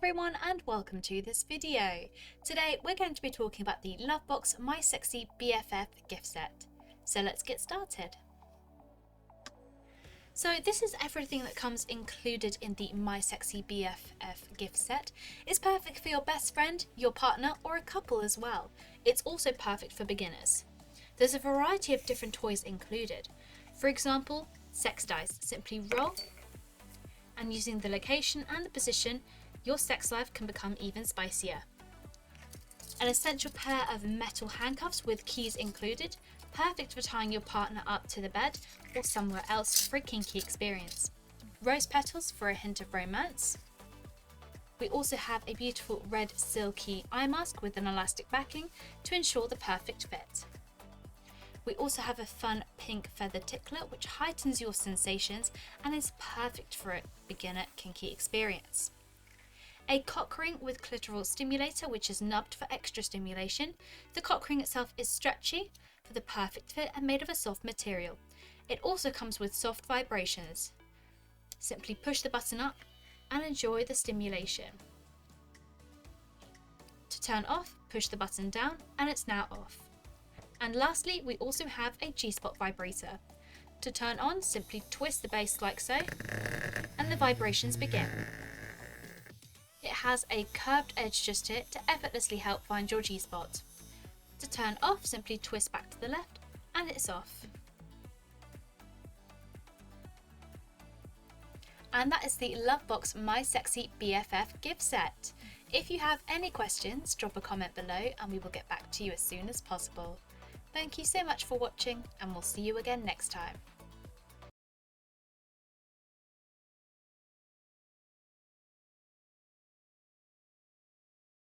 everyone and welcome to this video. Today we're going to be talking about the LoveBoxxx My Sexy BFF gift set. So let's get started. So this is everything that comes included in the My Sexy BFF gift set. It's perfect for your best friend, your partner or a couple as well. It's also perfect for beginners. There's a variety of different toys included. For example, sex dice. Simply roll and using the location and the position, your sex life can become even spicier. An essential pair of metal handcuffs with keys included, perfect for tying your partner up to the bed or somewhere else for a kinky experience. Rose petals for a hint of romance. We also have a beautiful red silky eye mask with an elastic backing to ensure the perfect fit. We also have a fun pink feather tickler which heightens your sensations and is perfect for a beginner kinky experience. A cock ring with clitoral stimulator which is nubbed for extra stimulation. The cock ring itself is stretchy for the perfect fit and made of a soft material. It also comes with soft vibrations. Simply push the button up and enjoy the stimulation. To turn off, push the button down and it's now off. And lastly, we also have a G-spot vibrator. To turn on, simply twist the base like so, and the vibrations begin. It has a curved edge just here to effortlessly help find your G-spot. To turn off, simply twist back to the left, and it's off. And that is the LoveBoxxx My Sexy BFF gift set. If you have any questions, drop a comment below and we will get back to you as soon as possible. Thank you so much for watching and we'll see you again next time.